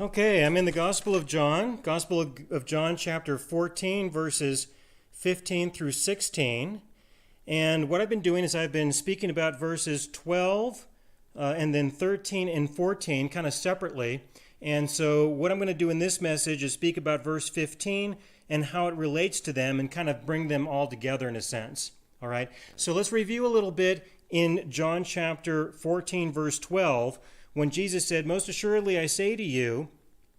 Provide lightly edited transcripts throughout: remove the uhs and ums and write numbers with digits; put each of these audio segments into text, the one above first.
Okay, I'm in the Gospel of John, John, chapter 14, verses 15 through 16. And what I've been doing is I've been speaking about verses 12 and then 13 and 14 kind of separately. And so what I'm going to do in this message is speak about verse 15 and how it relates to them and kind of bring them all together in a sense. All right, so let's review a little bit in John chapter 14, verse 12, when Jesus said, "Most assuredly I say to you,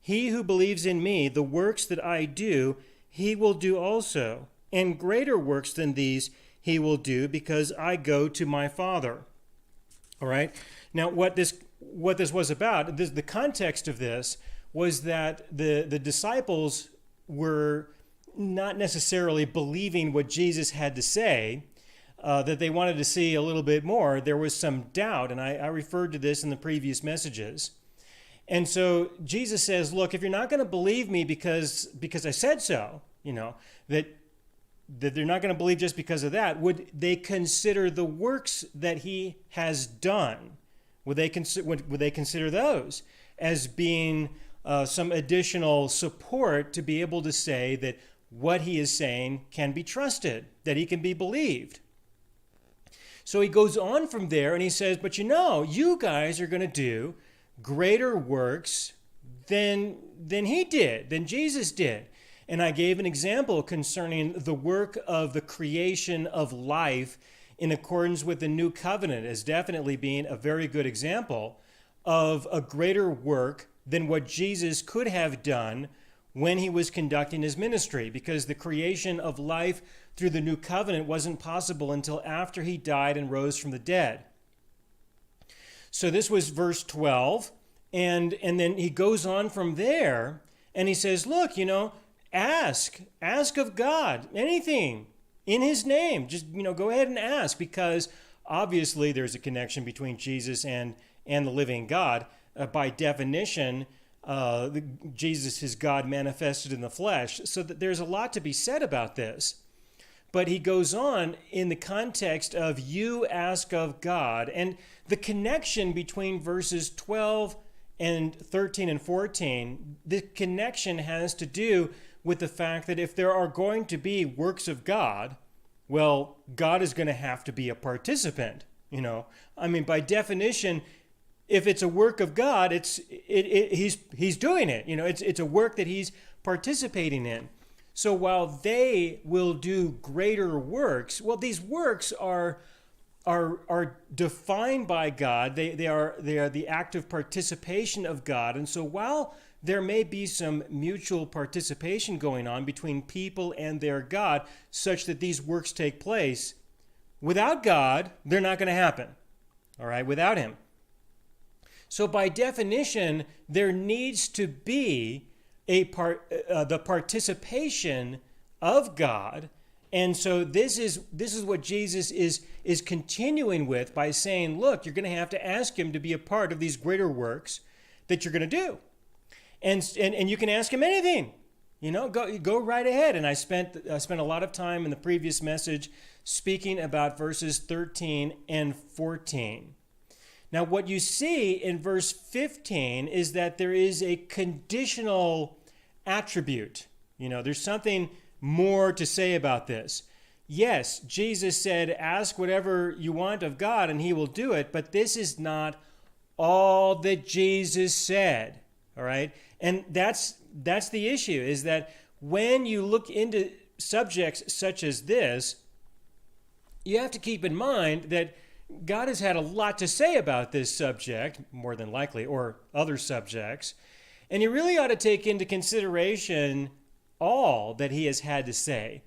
he who believes in me, the works that I do, he will do also. And greater works than these he will do, because I go to my Father." All right. Now, what this was about, the context of this was that the disciples were not necessarily believing what Jesus had to say, that they wanted to see a little bit more. There was some doubt, and I referred to this in the previous messages. And so Jesus says, look, if you're not going to believe me because I said so, that they're not going to believe just because of that, would they consider the works that he has done? Would they consider those as being some additional support to be able to say that what he is saying can be trusted, that he can be believed? So he goes on from there and he says, but you guys are going to do greater works than he did, than Jesus did. And I gave an example concerning the work of the creation of life in accordance with the new covenant as definitely being a very good example of a greater work than what Jesus could have done when he was conducting his ministry, because the creation of life through the new covenant wasn't possible until after he died and rose from the dead. So this was verse 12, and then he goes on from there, and he says, look, ask of God anything in his name. Just, go ahead and ask, because obviously there's a connection between Jesus and the living God. By definition, Jesus is God manifested in the flesh, so that there's a lot to be said about this. But he goes on in the context of you ask of God. And the connection between verses 12 and 13 and 14, the connection has to do with the fact that if there are going to be works of God, well, God is going to have to be a participant. By definition, if it's a work of God, he's doing it. It's a work that he's participating in. So while they will do greater works, well, these works are defined by God. They are the active participation of God. And so while there may be some mutual participation going on between people and their God, such that these works take place, without God, they're not going to happen. All right, without him. So by definition, there needs to be the participation of God. And so this is what Jesus is continuing with by saying, look, you're going to have to ask him to be a part of these greater works that you're going to do. And you can ask him anything. Go right ahead. And I spent a lot of time in the previous message speaking about verses 13 and 14. Now, what you see in verse 15 is that there is a conditional attribute. There's something more to say about this. Yes, Jesus said, ask whatever you want of God and he will do it, but this is not all that Jesus said, all right? And that's the issue, is that when you look into subjects such as this, you have to keep in mind that God has had a lot to say about this subject, more than likely, or other subjects, and you really ought to take into consideration all that he has had to say.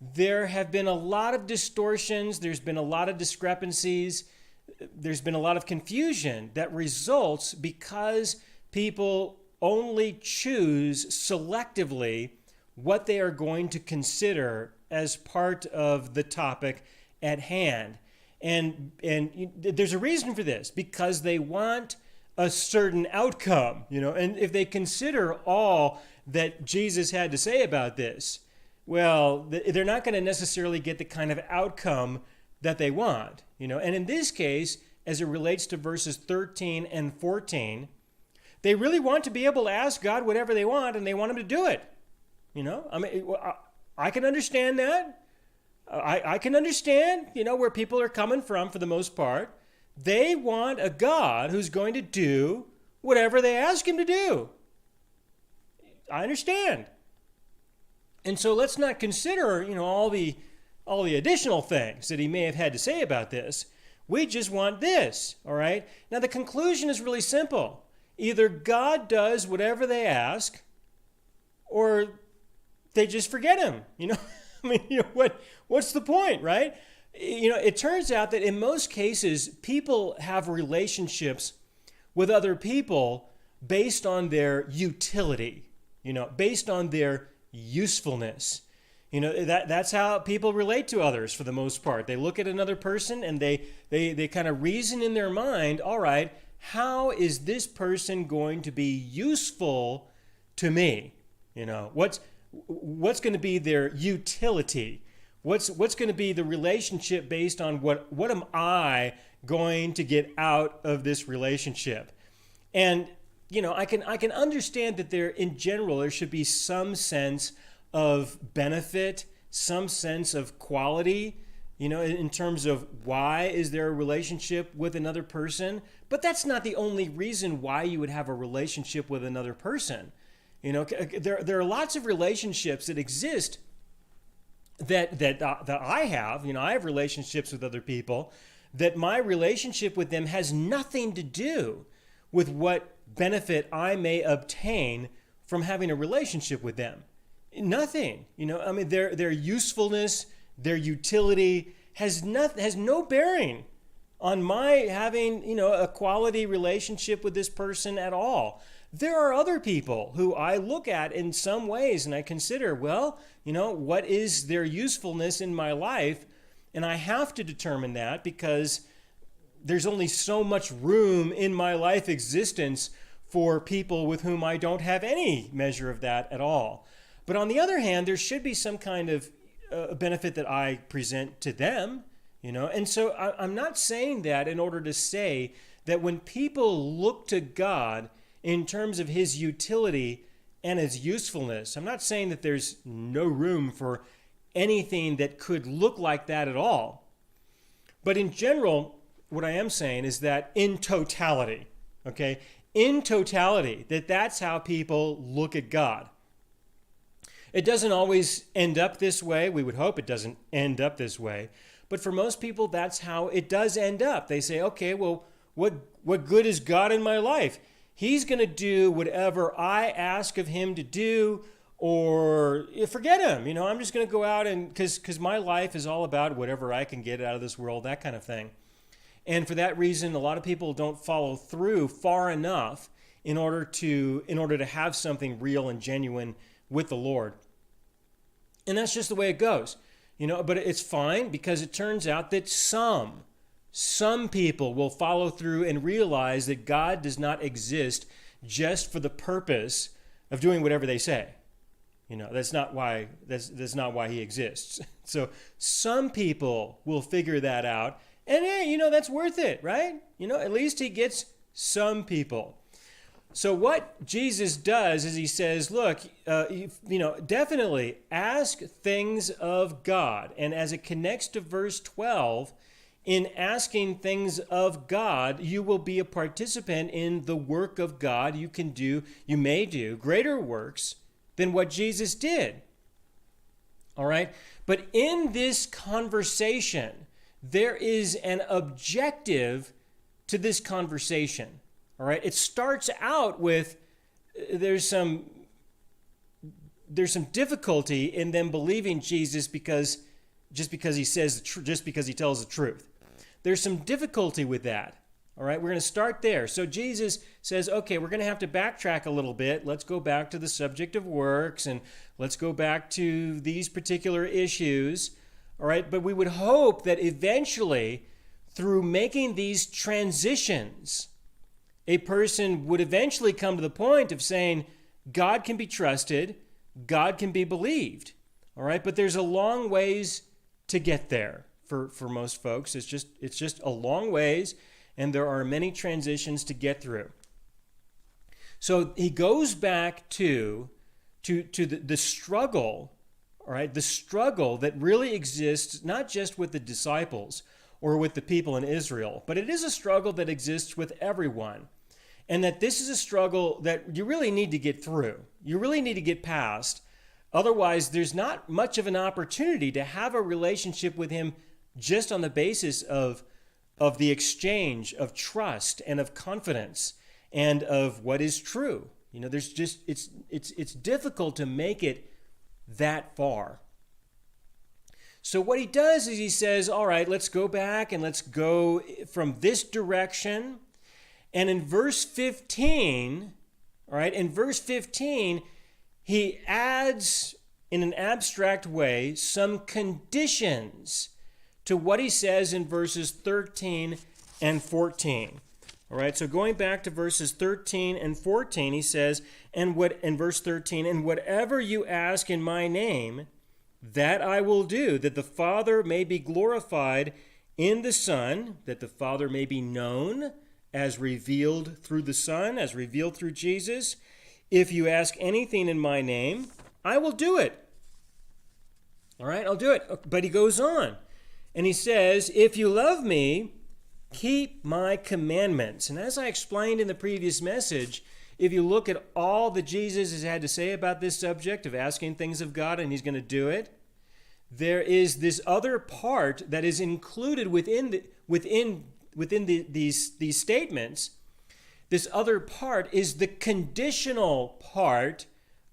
There have been a lot of distortions, there's been a lot of discrepancies, there's been a lot of confusion that results because people only choose selectively what they are going to consider as part of the topic at hand. And there's a reason for this, because they want a certain outcome, and if they consider all that Jesus had to say about this, well, they're not going to necessarily get the kind of outcome that they want, And in this case, as it relates to verses 13 and 14, They really want to be able to ask God whatever they want, and they want him to do it. I can understand that. I can understand, where people are coming from for the most part. They want a God who's going to do whatever they ask him to do. I understand. And so let's not consider, all the additional things that he may have had to say about this. We just want this, all right? Now the conclusion is really simple. Either God does whatever they ask, or they just forget him. What's the point, right? It turns out that in most cases, people have relationships with other people based on their utility, based on their usefulness. That's how people relate to others for the most part. They look at another person and they kind of reason in their mind, all right, how is this person going to be useful to me? What's going to be their utility? What's going to be the relationship based on what am I going to get out of this relationship? And I can understand that in general there should be some sense of benefit, some sense of quality, in terms of why is there a relationship with another person. But that's not the only reason why you would have a relationship with another person. There are lots of relationships that exist that I have. I have relationships with other people that my relationship with them has nothing to do with what benefit I may obtain from having a relationship with them. Nothing. Their usefulness, their utility has no bearing on my having, a quality relationship with this person at all. There are other people who I look at in some ways and I consider, what is their usefulness in my life? And I have to determine that because there's only so much room in my life existence for people with whom I don't have any measure of that at all. But on the other hand, there should be some kind of benefit that I present to them, And so I'm not saying that in order to say that when people look to God in terms of his utility and his usefulness, I'm not saying that there's no room for anything that could look like that at all. But in general, what I am saying is that in totality, that's how people look at God. It doesn't always end up this way. We would hope it doesn't end up this way. But for most people, that's how it does end up. They say, okay, well, what good is God in my life? He's going to do whatever I ask of him to do, or forget him. I'm just going to go out and because my life is all about whatever I can get out of this world, that kind of thing. And for that reason, a lot of people don't follow through far enough in order to have something real and genuine with the Lord. And that's just the way it goes. But it's fine because it turns out that some people will follow through and realize that God does not exist just for the purpose of doing whatever they say. That's not why he exists. So some people will figure that out, and hey, that's worth it, right? At least he gets some people. So what Jesus does is he says, look, definitely ask things of God. And as it connects to verse 12, in asking things of God, you will be a participant in the work of God. You may do greater works than what Jesus did. All right? But in this conversation, there is an objective to this conversation. All right? It starts out with there's some difficulty in them believing Jesus just because he tells the truth. There's some difficulty with that. All right, we're going to start there. So Jesus says, okay, we're going to have to backtrack a little bit. Let's go back to the subject of works and let's go back to these particular issues. All right, but we would hope that eventually, through making these transitions, a person would eventually come to the point of saying, God can be trusted, God can be believed. All right, but there's a long ways to get there for most folks. It's just a long ways, and there are many transitions to get through. So he goes back to the struggle, all right, the struggle that really exists not just with the disciples or with the people in Israel, but it is a struggle that exists with everyone. And that this is a struggle that you really need to get through. You really need to get past. Otherwise, there's not much of an opportunity to have a relationship with him just on the basis of the exchange of trust and of confidence and of what is true. There's just it's difficult to make it that far. So what he does is he says, all right, let's go back and let's go from this direction. And in verse 15, all right, he adds in an abstract way some conditions to what he says in verses 13 and 14. All right, so going back to verses 13 and 14, he says, in verse 13, and whatever you ask in my name, that I will do, that the Father may be glorified in the Son, that the Father may be known as revealed through the Son, as revealed through Jesus. If you ask anything in my name, I will do it. All right, I'll do it. But he goes on, and he says, if you love me, keep my commandments. And as I explained in the previous message, if you look at all that Jesus has had to say about this subject of asking things of God, and he's going to do it, there is this other part that is included within these statements. This other part is the conditional part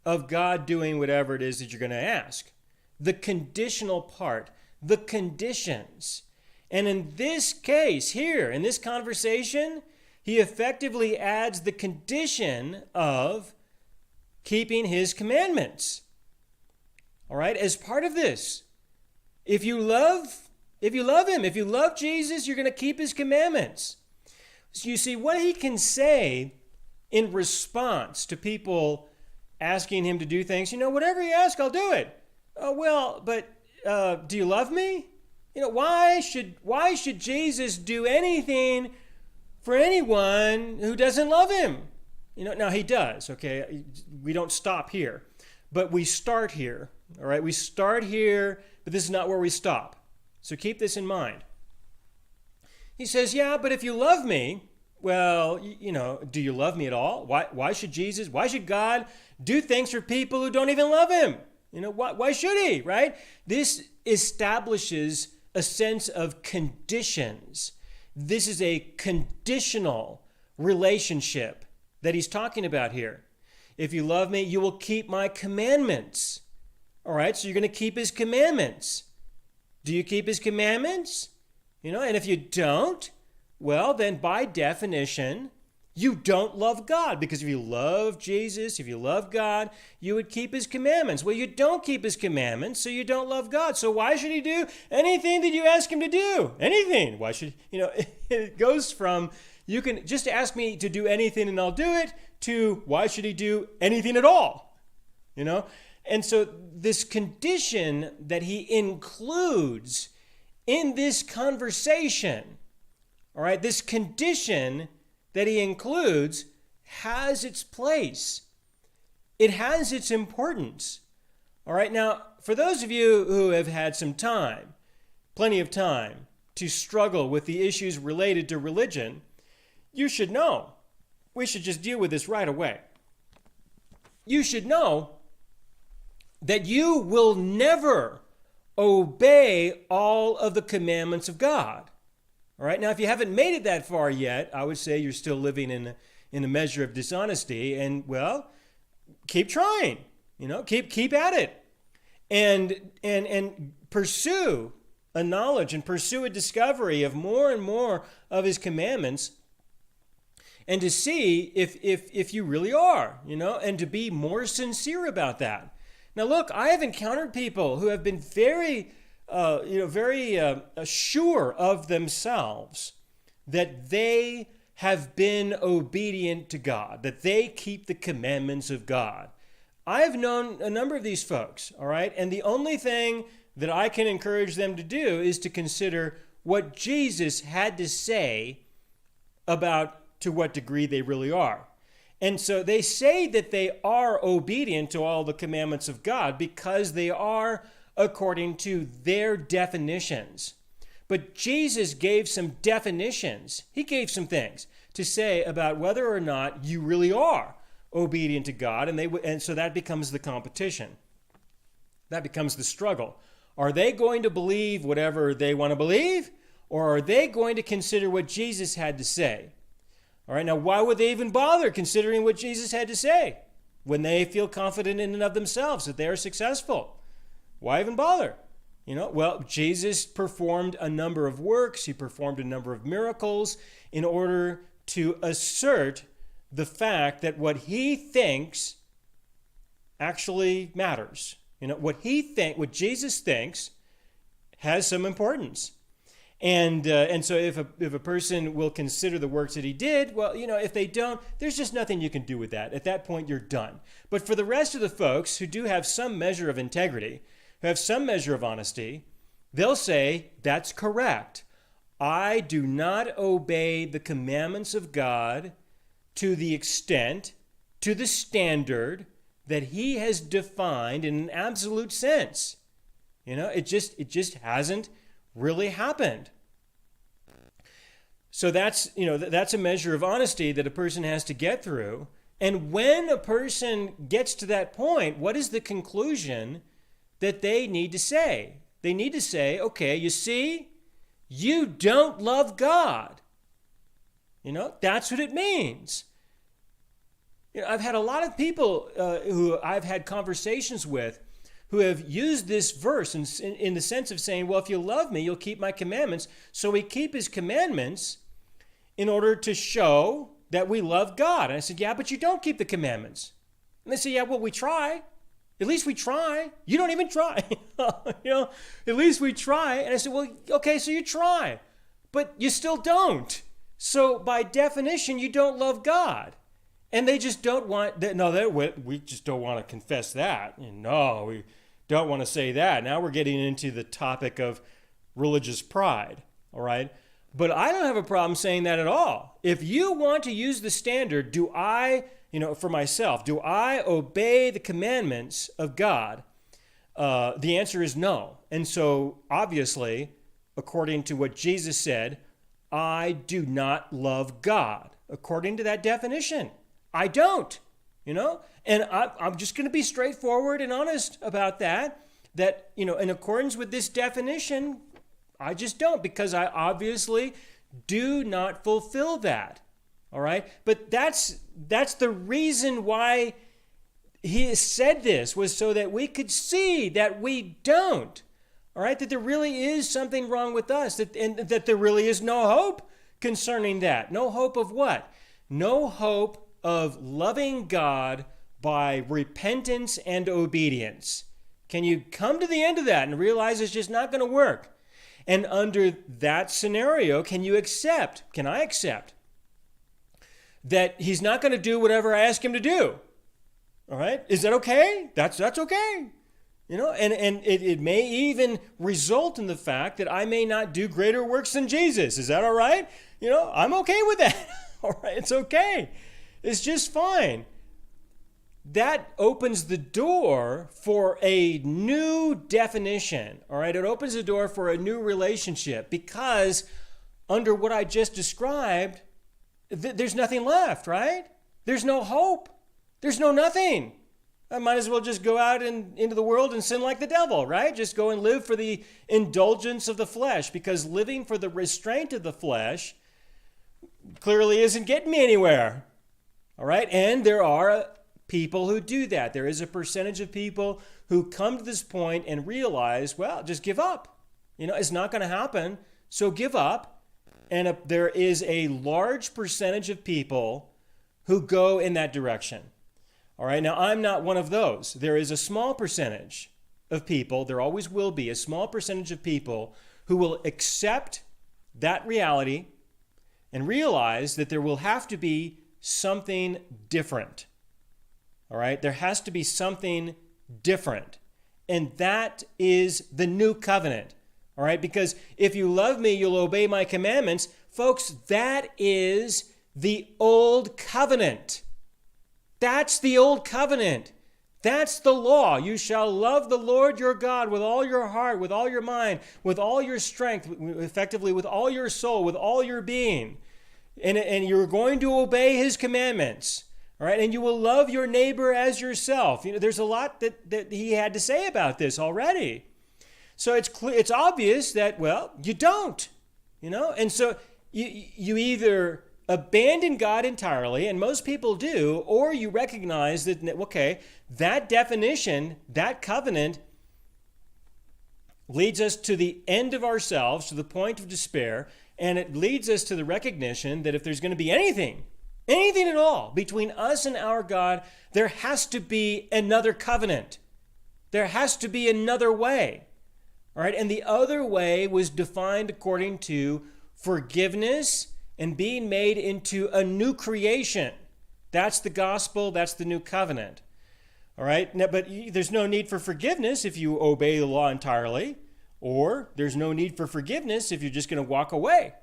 of God doing whatever it is that you're going to ask. The conditional part, the conditions. And in this case here, in this conversation, he effectively adds the condition of keeping his commandments. All right, as part of this, if you love him, if you love Jesus, you're going to keep his commandments. So you see, what he can say in response to people asking him to do things, whatever you ask, I'll do it. Oh, well, but do you love me? Why should Jesus do anything for anyone who doesn't love him? Now he does, okay? We don't stop here, but we start here, all right? We start here, but this is not where we stop. So keep this in mind. He says, yeah, but if you love me, well, do you love me at all? Why should God do things for people who don't even love him? Why should he, right? This establishes a sense of conditions. This is a conditional relationship that he's talking about here. If you love me, you will keep my commandments. All right, so you're going to keep his commandments. Do you keep his commandments? And if you don't, well, then by definition, you don't love God. Because if you love Jesus, if you love God, you would keep his commandments. Well, you don't keep his commandments, so you don't love God. So why should he do anything that you ask him to do? Anything. Why should, it goes from, you can just ask me to do anything and I'll do it, to why should he do anything at all? And so this condition that he includes in this conversation, all right, this condition that he includes has its place. It has its importance. All right, now, for those of you who have had some time, plenty of time, to struggle with the issues related to religion, you should know. We should just deal with this right away. You should know that you will never obey all of the commandments of God. All right, now if you haven't made it that far yet, I would say you're still living in a measure of dishonesty, and well, keep trying, keep at it, and pursue a knowledge and pursue a discovery of more and more of his commandments, and to see if you really are, and to be more sincere about that. Now, look, I have encountered people who have been very sure of themselves that they have been obedient to God, that they keep the commandments of God. I have known a number of these folks, all right? And the only thing that I can encourage them to do is to consider what Jesus had to say about to what degree they really are. And so they say that they are obedient to all the commandments of God because they are according to their definitions. But Jesus gave some definitions. He gave some things to say about whether or not you really are obedient to God, and so that becomes the competition. That becomes the struggle. Are they going to believe whatever they want to believe, or are they going to consider what Jesus had to say? All right, now why would they even bother considering what Jesus had to say when they feel confident in and of themselves that they are successful? Why even bother? Well, Jesus performed a number of works. He performed a number of miracles in order to assert the fact that what he thinks actually matters. What Jesus thinks has some importance. And so if a person will consider the works that he did, well, if they don't, there's just nothing you can do with that. At that point, you're done. But for the rest of the folks who do have some measure of integrity, who have some measure of honesty, they'll say, that's correct. I do not obey the commandments of God to the extent, to the standard that he has defined in an absolute sense. It just hasn't really happened. So that's a measure of honesty that a person has to get through. And when a person gets to that point, what is the conclusion that they need to say? They need to say, okay, you see, you don't love God. That's what it means. I've had a lot of people who I've had conversations with who have used this verse in the sense of saying, well, if you love me, you'll keep my commandments. So we keep his commandments in order to show that we love God. And I said, yeah, but you don't keep the commandments. And they say, yeah, well, we try. At least we try. You don't even try. At least we try. And I said, well, okay, so you try, but you still don't. So by definition, you don't love God. And they just don't want that. No, we just don't want to confess that. No, we don't want to say that. Now we're getting into the topic of religious pride. All right. But I don't have a problem saying that at all. If you want to use the standard, for myself, do I obey the commandments of God? The answer is no. And so obviously, according to what Jesus said, I do not love God. According to that definition, I don't, and I'm just going to be straightforward and honest about that, in accordance with this definition, I just don't, because I obviously do not fulfill that. All right. But that's the reason why he said this, was so that we could see that we don't. All right. That there really is something wrong with us, and that there really is no hope concerning that. No hope of what? No hope of loving God by repentance and obedience. Can you come to the end of that and realize it's just not going to work? And under that scenario, can I accept that he's not going to do whatever I ask him to do? All right? Is that okay? That's okay. And it may even result in the fact that I may not do greater works than Jesus. Is that all right? I'm okay with that. All right, it's okay. It's just fine. That opens the door for a new definition, all right? It opens the door for a new relationship, because under what I just described, there's nothing left, right? There's no hope. There's no nothing. I might as well just go out into the world and sin like the devil, right? Just go and live for the indulgence of the flesh, because living for the restraint of the flesh clearly isn't getting me anywhere. All right. And there are people who do that. There is a percentage of people who come to this point and realize, well, just give up. It's not going to happen. So give up. And there is a large percentage of people who go in that direction. All right. Now, I'm not one of those. There is a small percentage of people, there always will be a small percentage of people who will accept that reality and realize that there will have to be something different. All right? There has to be something different. And that is the new covenant. All right? Because if you love me, you'll obey my commandments. Folks, that is the old covenant. That's the old covenant. That's the law. You shall love the Lord your God with all your heart, with all your mind, with all your strength, effectively with all your soul, with all your being. And you're going to obey his commandments. All right, and you will love your neighbor as yourself. There's a lot that he had to say about this already. So it's obvious that, well, you don't, and so you either abandon God entirely, and most people do, or you recognize that, okay, that definition, that covenant leads us to the end of ourselves, to the point of despair, and it leads us to the recognition that if there's going to be anything at all between us and our God, there has to be another covenant. There has to be another way. All right, and the other way was defined according to forgiveness and being made into a new creation. That's the gospel, that's the new covenant. All right, now, but there's no need for forgiveness if you obey the law entirely, or there's no need for forgiveness if you're just going to walk away.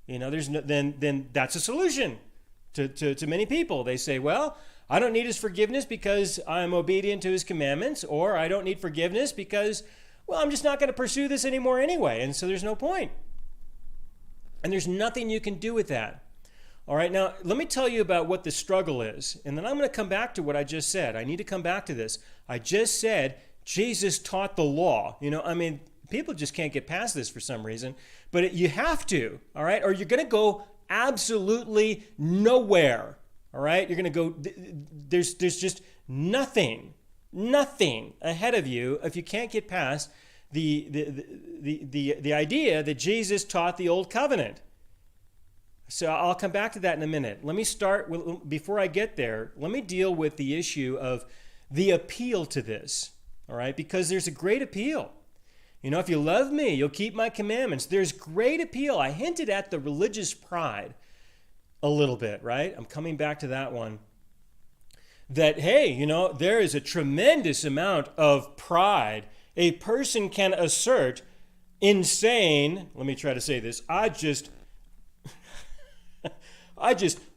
Then that's a solution to many people. They say, well, I don't need his forgiveness because I'm obedient to his commandments, or I don't need forgiveness because, well, I'm just not going to pursue this anymore anyway, and so there's no point. And there's nothing you can do with that. All right, now let me tell you about what the struggle is, and then I'm going to come back to what I just said. I need to come back to this. I just said Jesus taught the law. People just can't get past this for some reason, but you have to, all right, or you're going to go absolutely nowhere, all right? You're going to go, there's just nothing ahead of you if you can't get past the idea that Jesus taught the old covenant. So I'll come back to that in a minute. Let me start, before I get there, let me deal with the issue of the appeal to this, all right? Because there's a great appeal. If you love me, you'll keep my commandments. There's great appeal. I hinted at the religious pride a little bit, right? I'm coming back to that one. That, hey, there is a tremendous amount of pride a person can assert in saying, let me try to say this, I just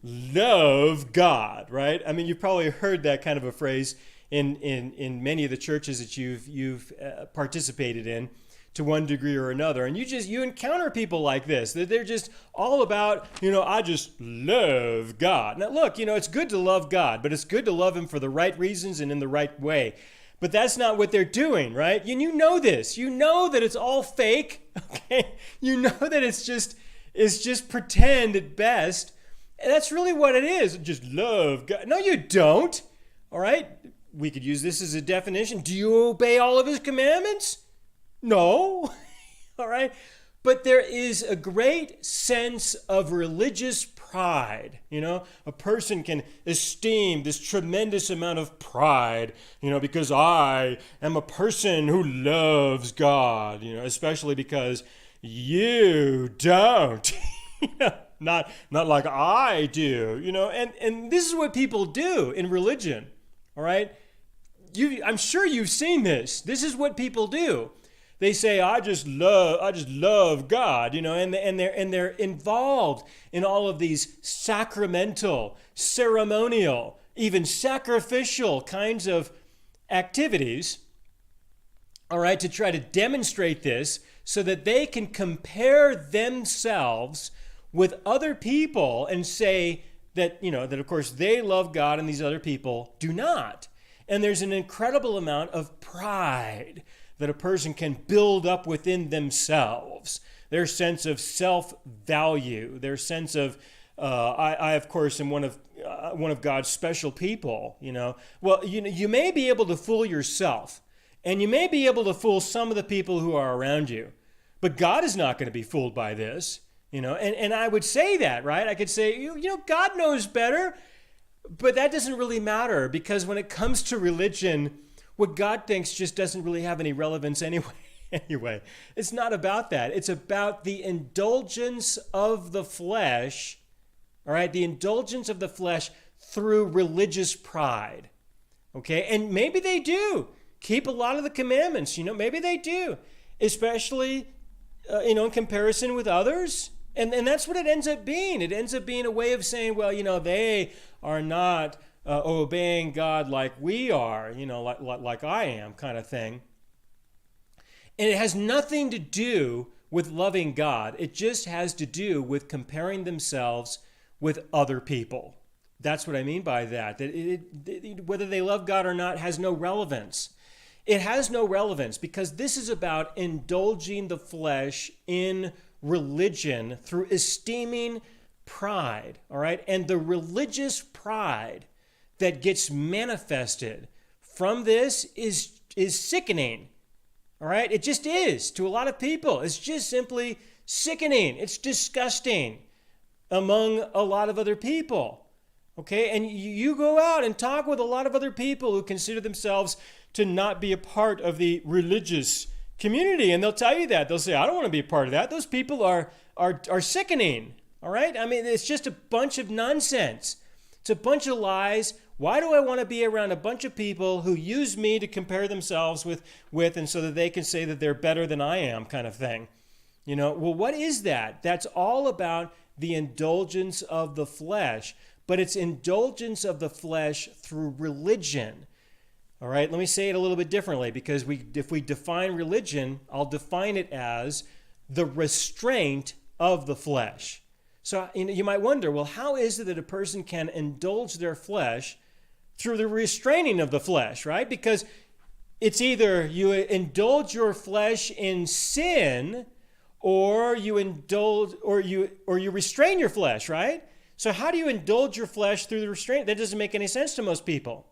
love God, right? You've probably heard that kind of a phrase in many of the churches that you've participated in to one degree or another, and you encounter people like this, that they're just all about, I just love God. Now look, it's good to love God, but it's good to love him for the right reasons and in the right way. But that's not what they're doing, right? And you know this. You know that it's all fake, okay? You know that it's just pretend at best. And that's really what it is. Just love God. No, you don't. All right? We could use this as a definition. Do you obey all of his commandments? No. All right? But there is a great sense of religious pride. A person can esteem this tremendous amount of pride, because I am a person who loves God, especially because you don't. Not like I do, and this is what people do in religion. All right? I'm sure you've seen this. This is what people do. They say, I just love God, and they're involved in all of these sacramental, ceremonial, even sacrificial kinds of activities, all right, to try to demonstrate this so that they can compare themselves with other people and say that, that of course they love God and these other people do not. And there's an incredible amount of pride that a person can build up within themselves, their sense of self-value, their sense of, I of course am one of God's special people. Well, you may be able to fool yourself, and you may be able to fool some of the people who are around you, but God is not going to be fooled by this. And I would say that, right? I could say, God knows better, but that doesn't really matter, because when it comes to religion, what God thinks just doesn't really have any relevance anyway. Anyway, it's not about that. It's about the indulgence of the flesh, all right? The indulgence of the flesh through religious pride, okay? And maybe they do keep a lot of the commandments, maybe they do, especially, in comparison with others. And that's what it ends up being. It ends up being a way of saying, well, they are not obeying God like we are, like I am kind of thing. And it has nothing to do with loving God. It just has to do with comparing themselves with other people. That's what I mean by that. Whether they love God or not has no relevance. It has no relevance because this is about indulging the flesh in religion through esteeming pride, all right? And the religious pride that gets manifested from this is sickening. All right? It just is to a lot of people. It's just simply sickening. It's disgusting among a lot of other people. Okay? And you go out and talk with a lot of other people who consider themselves to not be a part of the religious community, and they'll tell you that. They'll say, I don't want to be a part of that. Those people are sickening. All right? I mean, it's just a bunch of nonsense. It's a bunch of lies. Why do I want to be around a bunch of people who use me to compare themselves with and so that they can say that they're better than I am kind of thing? Well, what is that? That's all about the indulgence of the flesh, but it's indulgence of the flesh through religion. All right, let me say it a little bit differently because if we define religion, I'll define it as the restraint of the flesh. So you might wonder, well, how is it that a person can indulge their flesh through the restraining of the flesh, right? Because it's either you indulge your flesh in sin or you indulge or you restrain your flesh, right? So how do you indulge your flesh through the restraint? That doesn't make any sense to most people.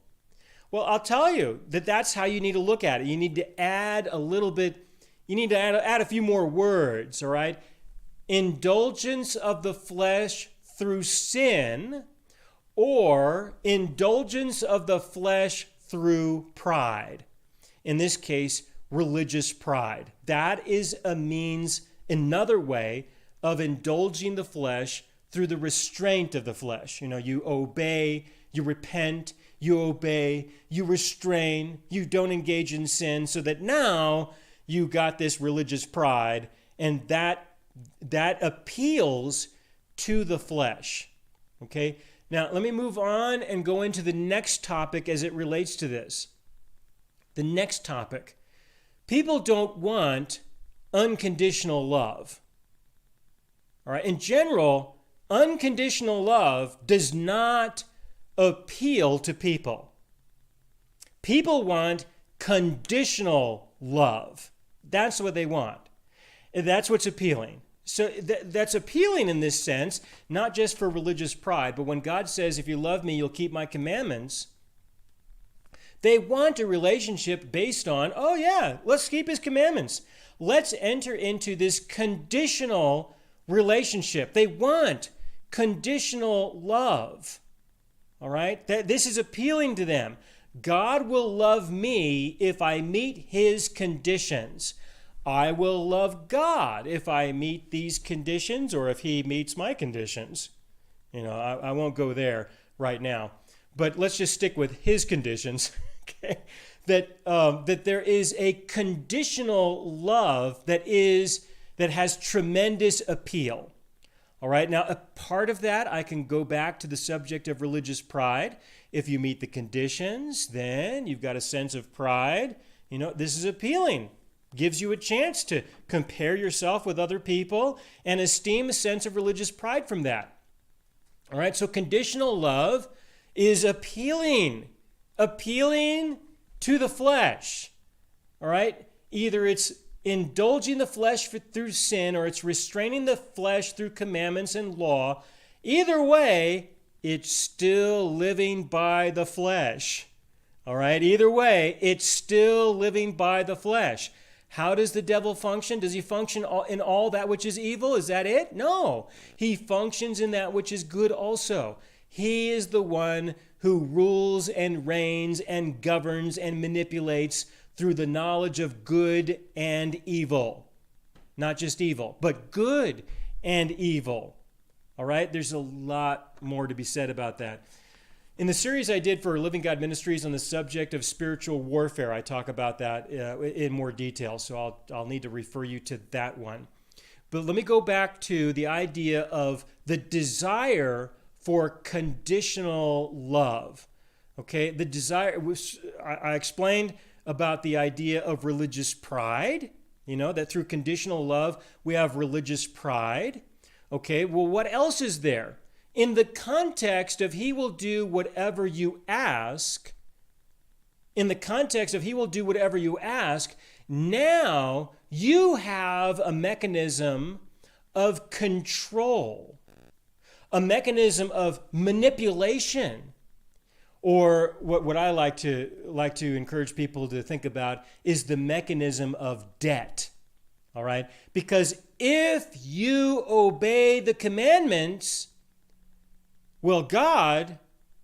Well, I'll tell you that's how you need to look at it. You need to add a little bit, you need to add a few more words, all right? Indulgence of the flesh through sin, or indulgence of the flesh through pride. In this case, religious pride. That is another way of indulging the flesh through the restraint of the flesh. You obey, you repent, you obey, you restrain, you don't engage in sin, so that now you got this religious pride, and that appeals to the flesh. Okay? Now, let me move on and go into the next topic as it relates to this. The next topic. People don't want unconditional love. All right? In general, unconditional love does not appeal to people. People want conditional love. That's what they want. That's what's appealing. So that's appealing in this sense, not just for religious pride, but when God says, if you love me, you'll keep my commandments, they want a relationship based on, oh yeah, let's keep his commandments. Let's enter into this conditional relationship. They want conditional love. All right? This is appealing to them. God will love me if I meet his conditions. I will love God if I meet these conditions or if he meets my conditions. I won't go there right now. But let's just stick with his conditions. Okay? That there is a conditional love that has tremendous appeal. All right? Now, a part of that, I can go back to the subject of religious pride. If you meet the conditions, then you've got a sense of pride. This is appealing. Gives you a chance to compare yourself with other people and esteem a sense of religious pride from that. All right, so conditional love is appealing to the flesh. All right, either it's indulging the flesh through sin or it's restraining the flesh through commandments and law. Either way, it's still living by the flesh. All right, either way, it's still living by the flesh. How does the devil function? Does he function in all that which is evil? Is that it? No. He functions in that which is good also. He is the one who rules and reigns and governs and manipulates through the knowledge of good and evil. Not just evil, but good and evil. All right? There's a lot more to be said about that. In the series I did for Living God Ministries on the subject of spiritual warfare, I talk about that in more detail, so I'll need to refer you to that one. But let me go back to the idea of the desire for conditional love. Okay, the desire was, I explained about the idea of religious pride, that through conditional love, we have religious pride. Okay, well, what else is there? In the context of he will do whatever you ask, now you have a mechanism of control, a mechanism of manipulation. Or what I like to encourage people to think about is the mechanism of debt. All right? Because if you obey the commandments, well, God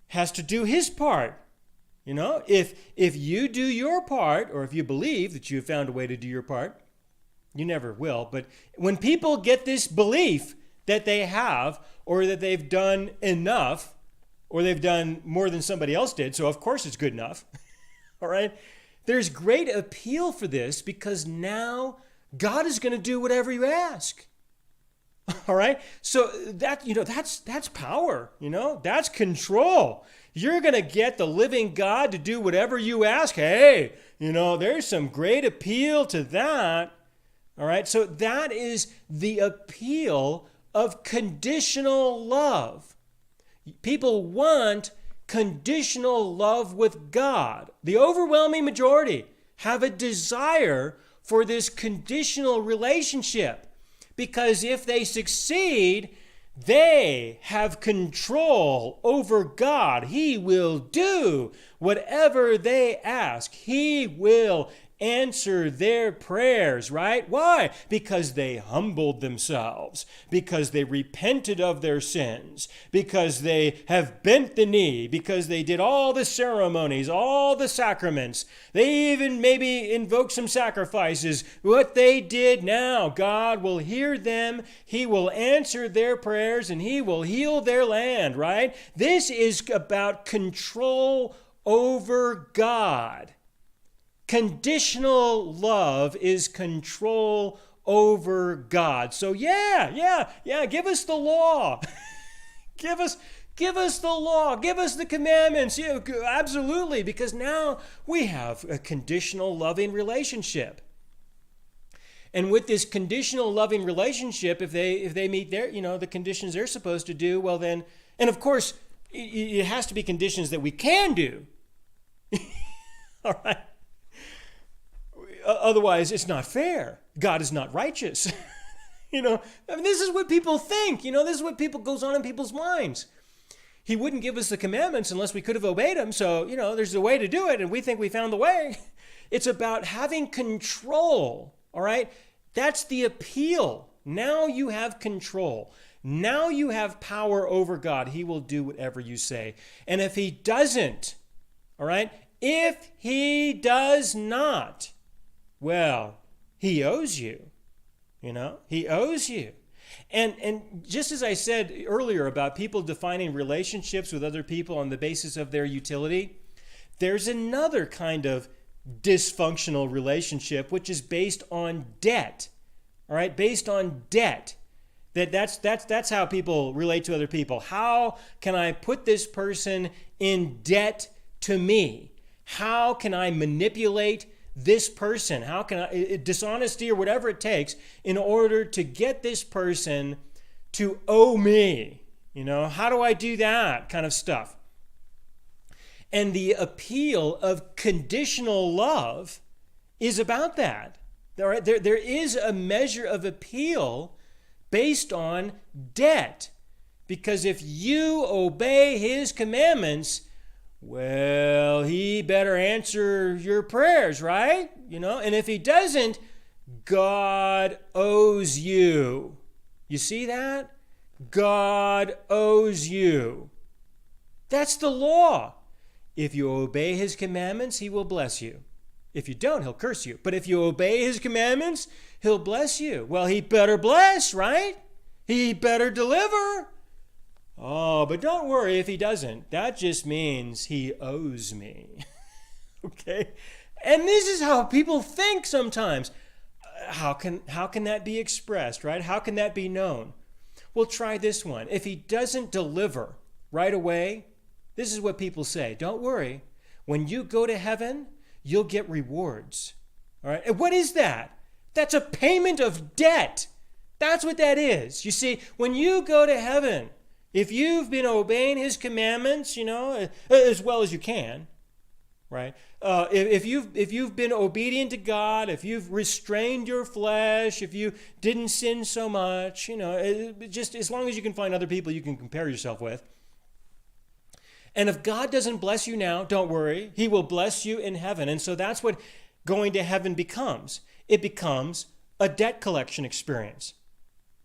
has to do his part. If you do your part, or if you believe that you have found a way to do your part, you never will. But when people get this belief that they have, or that they've done enough, or they've done more than somebody else did, so of course it's good enough. All right? There's great appeal for this because now God is going to do whatever you ask. All right? So that's power, That's control. You're going to get the living God to do whatever you ask. Hey, there's some great appeal to that. All right? So that is the appeal of conditional love. People want conditional love with God. The overwhelming majority have a desire for this conditional relationship because if they succeed, they have control over God. He will do whatever they ask. He will answer their prayers, right? Why? Because they humbled themselves, because they repented of their sins, because they have bent the knee, because they did all the ceremonies, all the sacraments. They even maybe invoked some sacrifices. What they did now, God will hear them, he will answer their prayers, and he will heal their land, right? This is about control over God. Conditional love is control over God. So yeah, give us the law. give us the law. Give us the commandments. Yeah, absolutely, because now we have a conditional loving relationship. And with this conditional loving relationship, if they meet their, the conditions they're supposed to do, well then, and of course, it has to be conditions that we can do. All right. Otherwise, it's not fair. God is not righteous. This is what people think. This is what goes on in people's minds. He wouldn't give us the commandments unless we could have obeyed him. So, there's a way to do it, and we think we found the way. It's about having control, all right? That's the appeal. Now you have control. Now you have power over God. He will do whatever you say. And if he doesn't, all right, if he does not, well, he owes you, he owes you. And just as I said earlier about people defining relationships with other people on the basis of their utility, there's another kind of dysfunctional relationship, which is based on debt, all right, based on debt. That's how people relate to other people. How can I put this person in debt to me? How can I manipulate this person? How can I, dishonesty or whatever it takes in order to get this person to owe me? How do I do that kind of stuff? And the appeal of conditional love is about that. There is a measure of appeal based on debt. Because if you obey his commandments, well, he better answer your prayers, right? And if he doesn't, God owes you. You see that? God owes you. That's the law. If you obey his commandments, he will bless you. If you don't, he'll curse you. But if you obey his commandments, he'll bless you. Well, he better bless, right? He better deliver. Oh, but don't worry if he doesn't. That just means he owes me. Okay? And this is how people think sometimes. How can that be expressed, right? How can that be known? Well, try this one. If he doesn't deliver right away, This is what people say. Don't worry. When you go to heaven, you'll get rewards. All right. And what is that? That's a payment of debt. That's what that is. You see, when you go to heaven, if you've been obeying his commandments, as well as you can, right? If you've been obedient to God, if you've restrained your flesh, if you didn't sin so much, just as long as you can find other people you can compare yourself with. And if God doesn't bless you now, don't worry. He will bless you in heaven. And so that's what going to heaven becomes. It becomes a debt collection experience.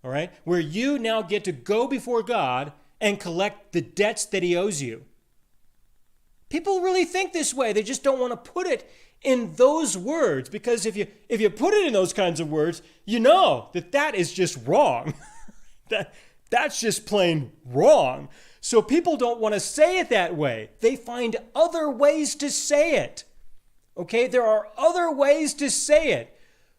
All right? Where you now get to go before God and collect the debts that he owes you. People really think this way. They just don't want to put it in those words, because if you put it in those kinds of words, you know that is just wrong. That's just plain wrong. So people don't want to say it that way. They find other ways to say it. Okay? There are other ways to say it.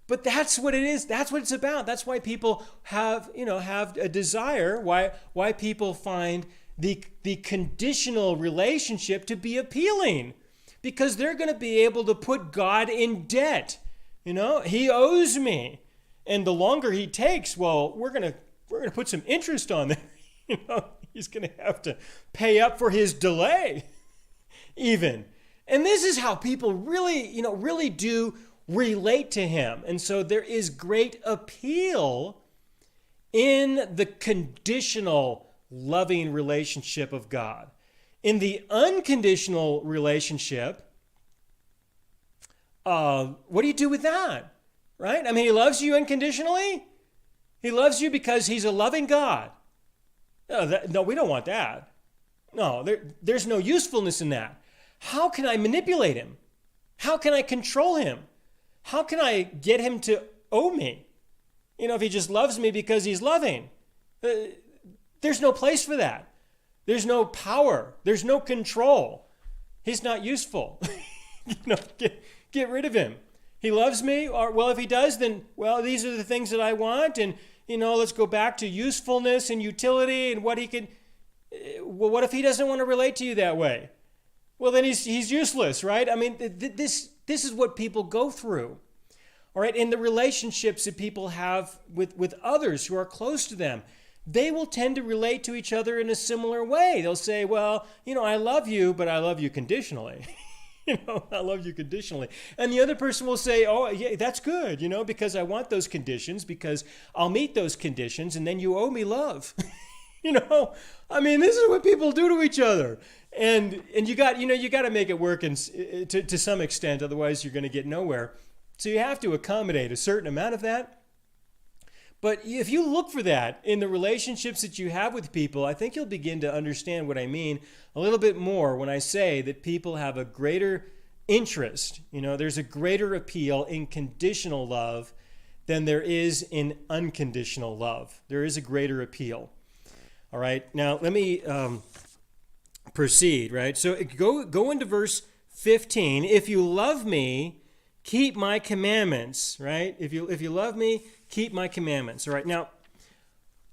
But that's what it is. That's what it's about. That's why people have a desire, why people find the conditional relationship to be appealing. Because they're going to be able to put God in debt. He owes me. And the longer he takes, well, we're going to put some interest on that. He's going to have to pay up for his delay, even. And this is how people really do relate to him. And so there is great appeal in the conditional, loving relationship of God. In the unconditional relationship, what do you do with that? Right? I mean, he loves you unconditionally. He loves you because he's a loving God. No, we don't want that. No, there's no usefulness in that. How can I manipulate him? How can I control him? How can I get him to owe me? If he just loves me because he's loving. There's no place for that. There's no power. There's no control. He's not useful. Get rid of him. He loves me, or well, if he does, then these are the things that I want, and let's go back to usefulness and utility and what he can. Well, what if he doesn't want to relate to you that way? Well, then he's useless, right? I mean, this is what people go through. All right, in the relationships that people have with others who are close to them, they will tend to relate to each other in a similar way. They'll say, well, I love you, but I love you conditionally. I love you conditionally. And the other person will say, oh, yeah, that's good, because I want those conditions, because I'll meet those conditions, and then you owe me love. I mean, this is what people do to each other. And you got to make it work to some extent, otherwise you're going to get nowhere. So you have to accommodate a certain amount of that. But if you look for that in the relationships that you have with people, I think you'll begin to understand what I mean a little bit more when I say that people have a greater interest. There's a greater appeal in conditional love than there is in unconditional love. There is a greater appeal. All right. Now, let me proceed, right? So go into verse 15. If you love me, keep my commandments, right? If you love me, keep my commandments. All right. Now,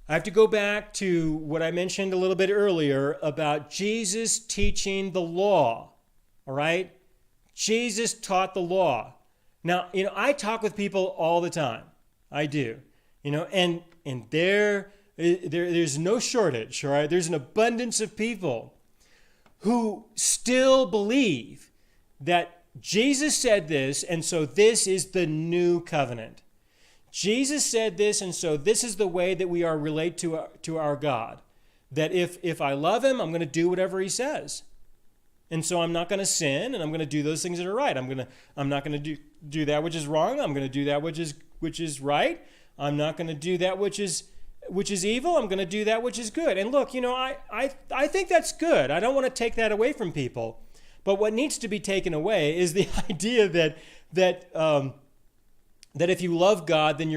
I have to go back to what I mentioned a little bit earlier about Jesus teaching the law. All right? Jesus taught the law. Now, I talk with people all the time. I do. And there's no shortage, all right? There's an abundance of people who still believe that Jesus said this, and so this is the new covenant. Jesus said this, and so this is the way that we are relate to our God. That if I love him, I'm going to do whatever he says. And so I'm not going to sin, and I'm going to do those things that are right. I'm not going to do that which is wrong. I'm going to do that which is right. I'm not going to do that which is evil. I'm going to do that which is good. And look, I think that's good. I don't want to take that away from people. But what needs to be taken away is the idea that if you love God, then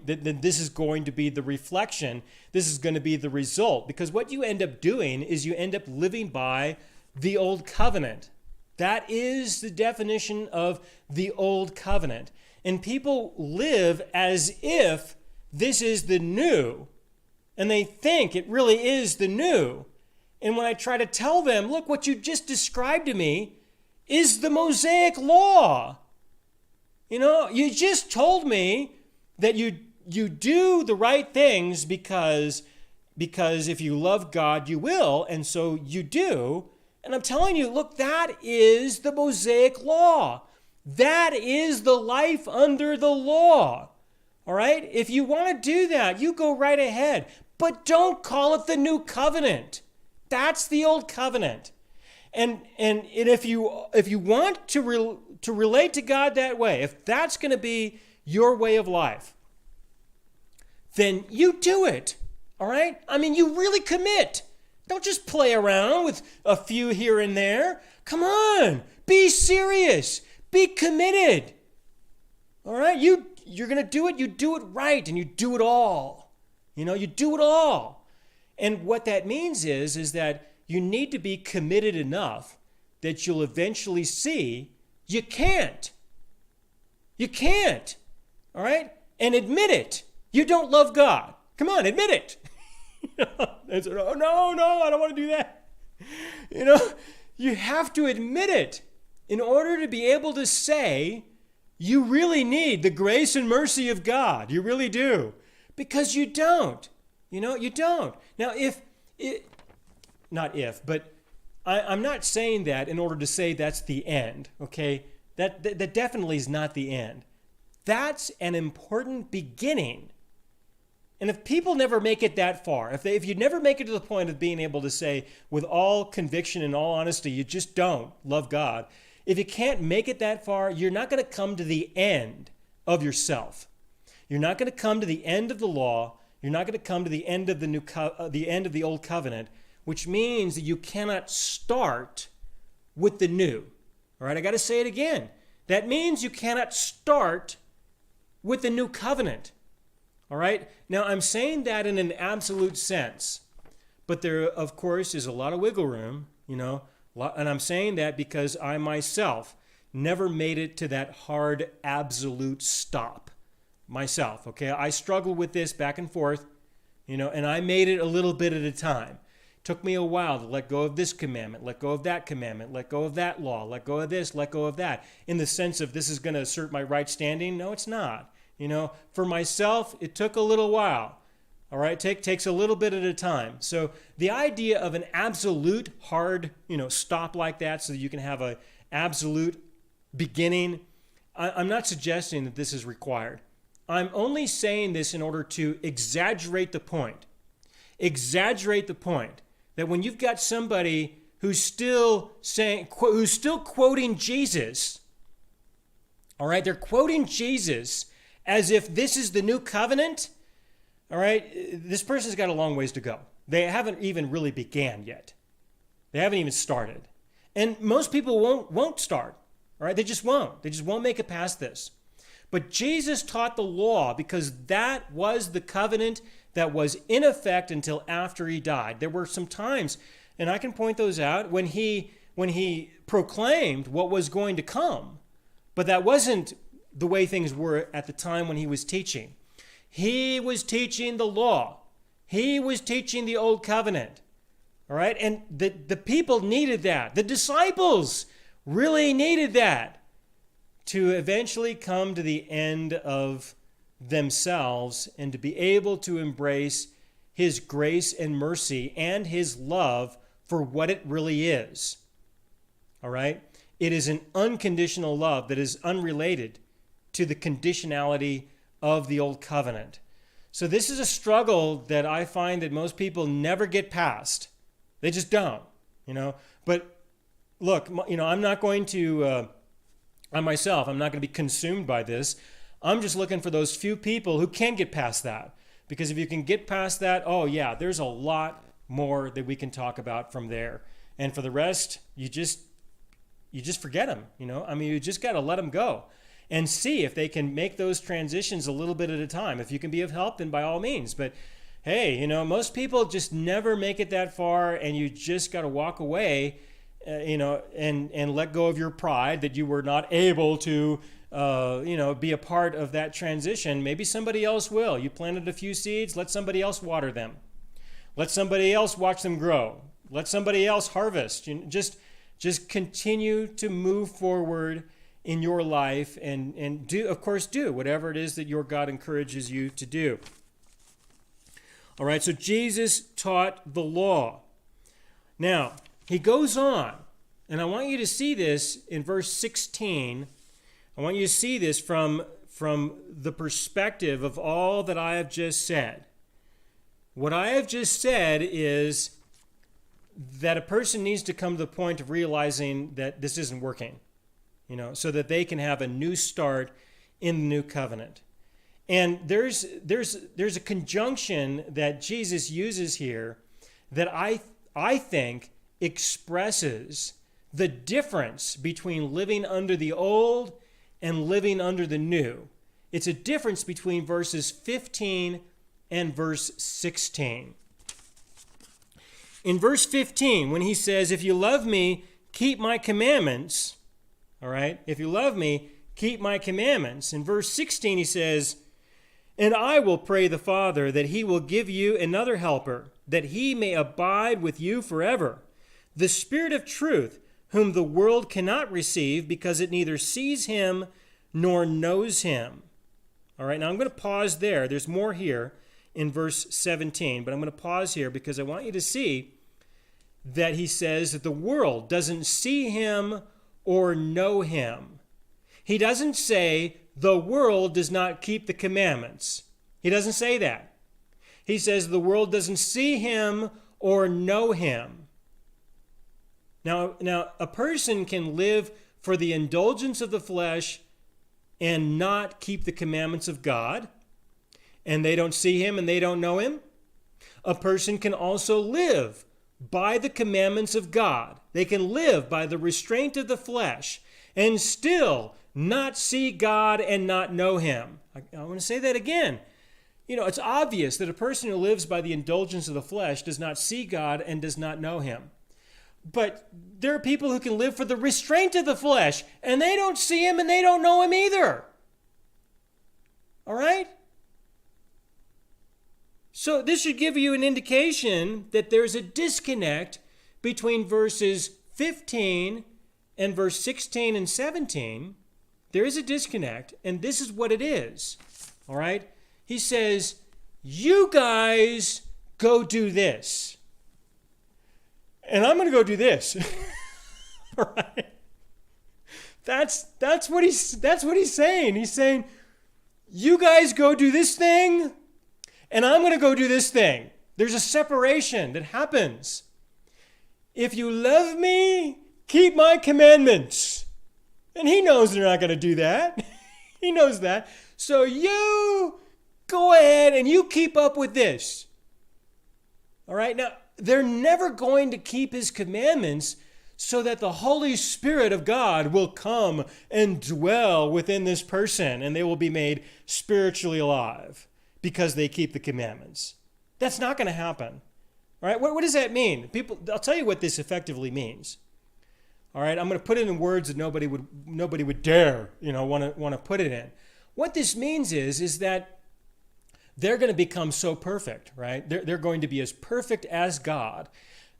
then this is going to be the reflection. This is going to be the result. Because what you end up doing is you end up living by the old covenant. That is the definition of the old covenant. And people live as if this is the new. And they think it really is the new. And when I try to tell them, look, what you just described to me is the Mosaic law. You just told me that you do the right things because if you love God, you will, and so you do. And I'm telling you, look, that is the Mosaic law. That is the life under the law. All right? If you want to do that, you go right ahead. But don't call it the new covenant. That's the old covenant. And if you want to relate to God that way, if that's going to be your way of life, then you do it. All right? I mean, you really commit. Don't just play around with a few here and there. Come on. Be serious. Be committed. All right? You're going to do it. You do it right, and you do it all. You do it all. And what that means is that you need to be committed enough that you'll eventually see you can't. You can't. All right? And admit it. You don't love God. Come on, admit it. And so, oh, no, I don't want to do that. You have to admit it in order to be able to say you really need the grace and mercy of God. You really do. Because you don't. You don't. Now, I'm not saying that in order to say that's the end, okay? That definitely is not the end. That's an important beginning. And if people never make it that far, if you never make it to the point of being able to say with all conviction and all honesty, you just don't love God, if you can't make it that far, you're not going to come to the end of yourself. You're not going to come to the end of the law. You're not going to come to the end of the end of the old covenant, which means that you cannot start with the new. All right, I got to say it again. That means you cannot start with the new covenant. All right? Now, I'm saying that in an absolute sense, but there, of course, is a lot of wiggle room, and I'm saying that because I myself never made it to that hard, absolute stop myself, okay? I struggled with this back and forth, and I made it a little bit at a time. It took me a while to let go of this commandment, let go of that commandment, let go of that law, let go of this, let go of that, in the sense of this is going to assert my right standing. No, it's not. For myself, it took a little while. All right, takes a little bit at a time. So the idea of an absolute hard, stop like that so that you can have an absolute beginning, I'm not suggesting that this is required. I'm only saying this in order to exaggerate the point. Exaggerate the point that when you've got somebody who's still quoting Jesus, all right, they're quoting Jesus as if this is the new covenant, all right, this person's got a long ways to go. They haven't even really began yet. They haven't even started. And most people won't start, all right? They just won't. They just won't make it past this. But Jesus taught the law because that was the covenant that was in effect until after he died. There were some times, and I can point those out, when he proclaimed what was going to come, but that wasn't the way things were at the time when he was teaching. He was teaching the law. He was teaching the old covenant. All right? And the people needed that. The disciples really needed that to eventually come to the end of themselves and to be able to embrace his grace and mercy and his love for what it really is. All right? It is an unconditional love that is unrelated to the conditionality of the old covenant. So this is a struggle that I find that most people never get past. They just don't, But look, I'm not going to, I'm not going to be consumed by this. I'm just looking for those few people who can get past that. Because if you can get past that, oh yeah, there's a lot more that we can talk about from there. And for the rest, you just forget them, you just got to let them go. And see if they can make those transitions a little bit at a time. If you can be of help, then by all means. But hey, most people just never make it that far, and you just got to walk away, and let go of your pride that you were not able to, be a part of that transition. Maybe somebody else will. You planted a few seeds, let somebody else water them. Let somebody else watch them grow. Let somebody else harvest. Just continue to move forward in your life and do whatever it is that your God encourages you to do. All right, so Jesus taught the law. Now, he goes on, and I want you to see this in verse 16. I want you to see this from the perspective of all that I have just said. What I have just said is that a person needs to come to the point of realizing that this isn't working, so that they can have a new start in the new covenant. And there's a conjunction that Jesus uses here that I think expresses the difference between living under the old and living under the new. It's a difference between verses 15 and verse 16. In verse 15, when he says, if you love me, keep my commandments. All right? If you love me, keep my commandments. In verse 16, he says, and I will pray the Father that he will give you another helper, that he may abide with you forever. The Spirit of truth, whom the world cannot receive because it neither sees him nor knows him. All right, now I'm going to pause there. There's more here in verse 17, but I'm going to pause here because I want you to see that he says that the world doesn't see him or know him. He doesn't say the world does not keep the commandments. He doesn't say that. He says the world doesn't see him or know him. Now, a person can live for the indulgence of the flesh and not keep the commandments of God, and they don't see him and they don't know him. A person can also live by the commandments of God. They can live by the restraint of the flesh and still not see God and not know him. I want to say that again. It's obvious that a person who lives by the indulgence of the flesh does not see God and does not know him. But there are people who can live for the restraint of the flesh, and they don't see him and they don't know him either. All right? So this should give you an indication that there's a disconnect between verses 15 and verse 16 and 17. There is a disconnect, and this is what it is. All right? He says, you guys go do this. And I'm going to go do this. All right? That's what he's saying. He's saying, you guys go do this thing, and I'm going to go do this thing. There's a separation that happens. If you love me, keep my commandments. And he knows they're not going to do that. He knows that. So you go ahead and you keep up with this. All right? Now, they're never going to keep his commandments so that the Holy Spirit of God will come and dwell within this person and they will be made spiritually alive because they keep the commandments. That's not going to happen. All right? What does that mean? I'll tell you what this effectively means. All right? I'm going to put it in words that nobody would dare, want to put it in. What this means is that they're going to become so perfect, right? They're going to be as perfect as God.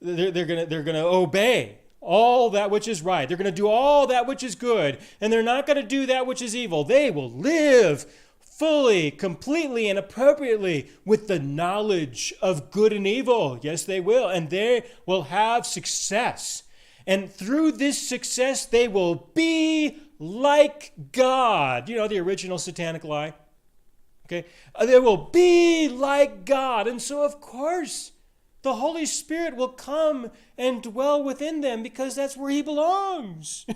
They're going to obey all that which is right. They're going to do all that which is good, and they're not going to do that which is evil. They will live fully, completely, and appropriately with the knowledge of good and evil. Yes, they will, and they will have success. And through this success, they will be like God. The original satanic lie? Okay, they will be like God. And so, of course, the Holy Spirit will come and dwell within them because that's where he belongs.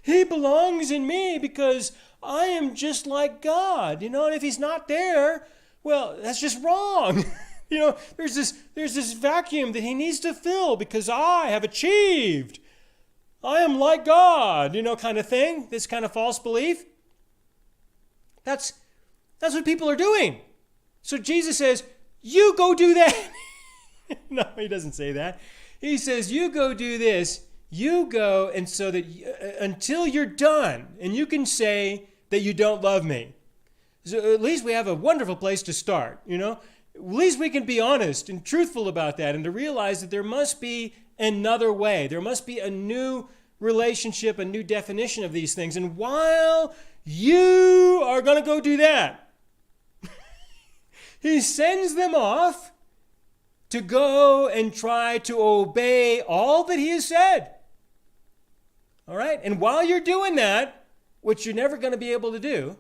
He belongs in me because I am just like God. And if he's not there, well, that's just wrong. There's this vacuum that he needs to fill because I have achieved. I am like God, kind of thing. This kind of false belief. That's what people are doing. So Jesus says, you go do that. No, he doesn't say that. He says, you go do this. You go, and so that until you're done, and you can say that you don't love me. So at least we have a wonderful place to start, At least we can be honest and truthful about that, and to realize that there must be another way. There must be a new relationship, a new definition of these things. And while you are going to go do that, he sends them off to go and try to obey all that he has said. All right? And while you're doing that, which you're never going to be able to do,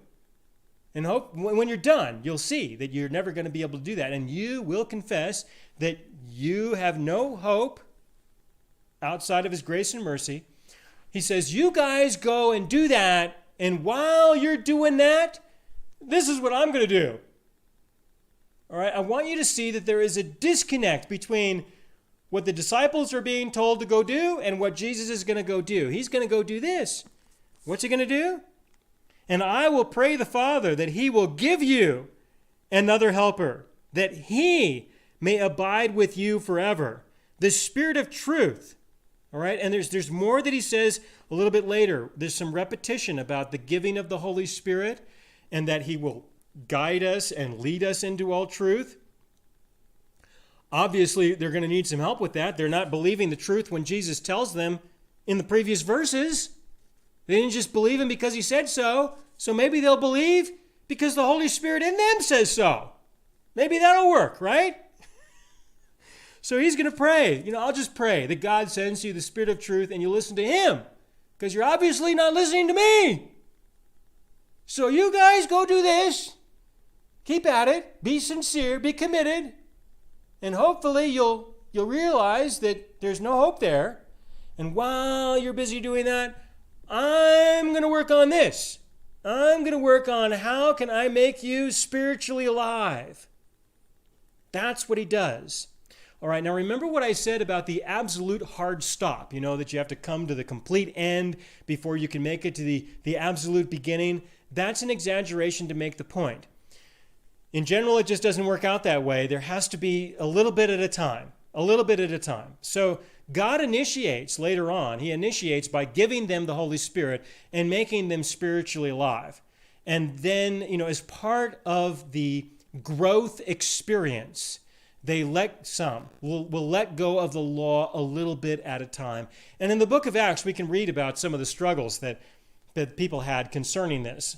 and hope when you're done, you'll see that you're never going to be able to do that. And you will confess that you have no hope outside of his grace and mercy. He says, you guys go and do that. And while you're doing that, this is what I'm going to do. All right, I want you to see that there is a disconnect between what the disciples are being told to go do and what Jesus is going to go do. He's going to go do this. What's he going to do? And I will pray the Father that he will give you another helper, that he may abide with you forever. The Spirit of truth. All right, and there's more that he says a little bit later. There's some repetition about the giving of the Holy Spirit and that he will guide us and lead us into all truth. Obviously, they're going to need some help with that. They're not believing the truth when Jesus tells them in the previous verses. They didn't just believe him because he said so. So maybe they'll believe because the Holy Spirit in them says so. Maybe that'll work, right? So he's going to pray. I'll just pray that God sends you the Spirit of truth and you listen to him because you're obviously not listening to me. So you guys go do this. Keep at it. Be sincere. Be committed. And hopefully you'll realize that there's no hope there. And while you're busy doing that, I'm going to work on this. I'm going to work on how can I make you spiritually alive. That's what he does. All right, now remember what I said about the absolute hard stop, that you have to come to the complete end before you can make it to the absolute beginning. That's an exaggeration to make the point. In general, it just doesn't work out that way. There has to be a little bit at a time, So God initiates later on. He initiates by giving them the Holy Spirit and making them spiritually alive. And then, as part of the growth experience, they will let go of the law a little bit at a time. And in the book of Acts, we can read about some of the struggles that people had concerning this.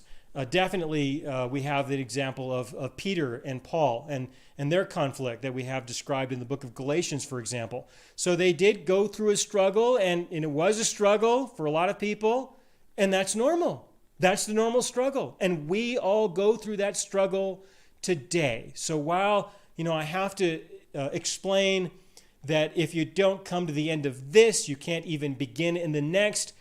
Definitely, we have the example of Peter and Paul and their conflict that we have described in the book of Galatians, for example. So they did go through a struggle, and it was a struggle for a lot of people, and that's normal. That's the normal struggle. And we all go through that struggle today. So while I have to explain that if you don't come to the end of this, you can't even begin in the next.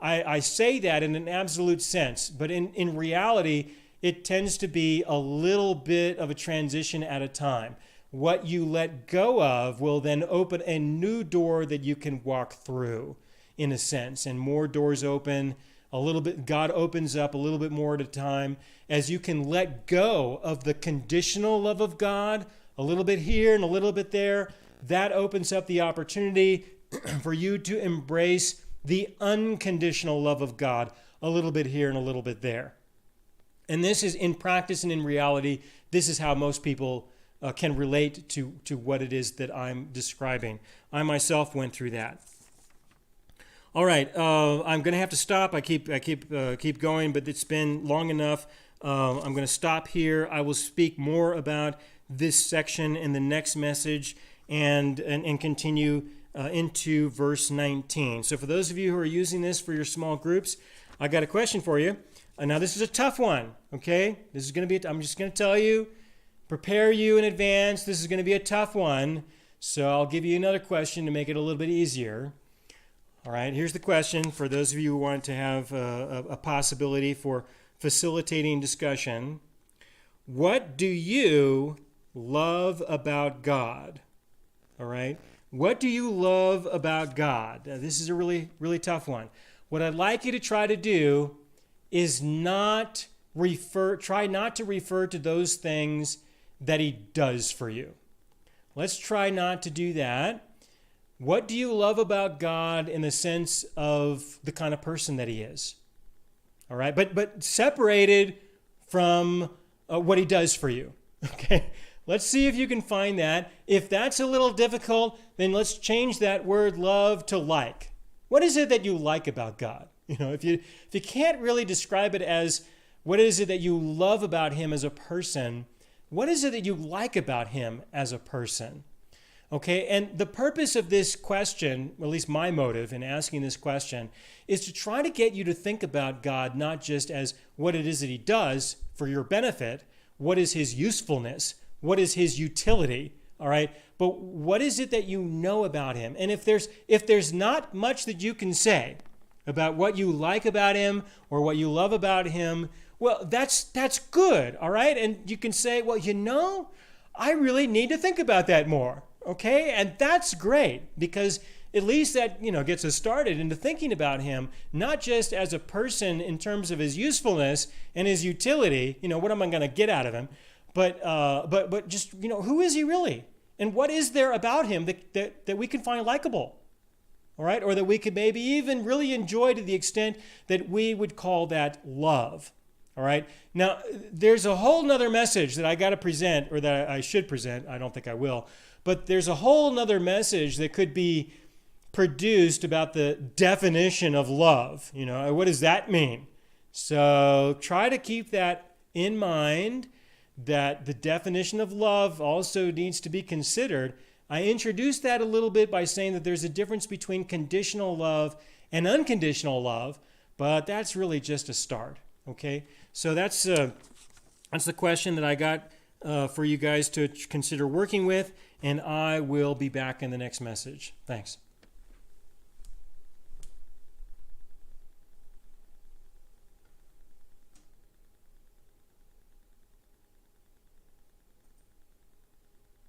I say that in an absolute sense, but in reality, it tends to be a little bit of a transition at a time. What you let go of will then open a new door that you can walk through, in a sense, and more doors open a little bit. God opens up a little bit more at a time as you can let go of the conditional love of God, a little bit here and a little bit there. That opens up the opportunity for you to embrace the unconditional love of God, a little bit here and a little bit there. And this is in practice and in reality, this is how most people can relate to what it is that I'm describing. I myself went through that. All right, I'm going to have to stop. I keep going, but it's been long enough. I'm going to stop here. I will speak more about this section in the next message and continue into verse 19. So for those of you who are using this for your small groups, I got a question for you. Now this is a tough one, okay? This is going to be, I'm just going to tell you, prepare you in advance. This is going to be a tough one. So I'll give you another question to make it a little bit easier. All right, here's the question for those of you who want to have a possibility for facilitating discussion. What do you love about God? All right, what do you love about God? This is a really, really tough one. What I'd like you to try to do is try not to refer to those things that he does for you. Let's try not to do that. What do you love about God in the sense of the kind of person that he is? All right, but separated from what he does for you. Okay, Let's see if you can find that. If that's a little difficult, then let's change that word love to like. What is it that you like about God? If you can't really describe it as what is it that you love about him as a person, what is it that you like about him as a person? Okay, and the purpose of this question, or at least my motive in asking this question, is to try to get you to think about God not just as what it is that he does for your benefit, what is his usefulness, what is his utility, all right? But what is it that you know about him? And if there's not much that you can say about what you like about him or what you love about him, well, that's good, all right? And you can say, well, I really need to think about that more, okay? And that's great, because at least that, gets us started into thinking about him, not just as a person in terms of his usefulness and his utility, what am I going to get out of him? But just, who is he really? And what is there about him that we can find likable? All right? Or that we could maybe even really enjoy to the extent that we would call that love. All right? Now, there's a whole nother message that I got to present, or that I should present. I don't think I will. But there's a whole nother message that could be produced about the definition of love. What does that mean? So try to keep that in mind, that the definition of love also needs to be considered. I introduced that a little bit by saying that there's a difference between conditional love and unconditional love, but that's really just a start, okay? So that's the question that I got for you guys to consider working with, and I will be back in the next message. Thanks.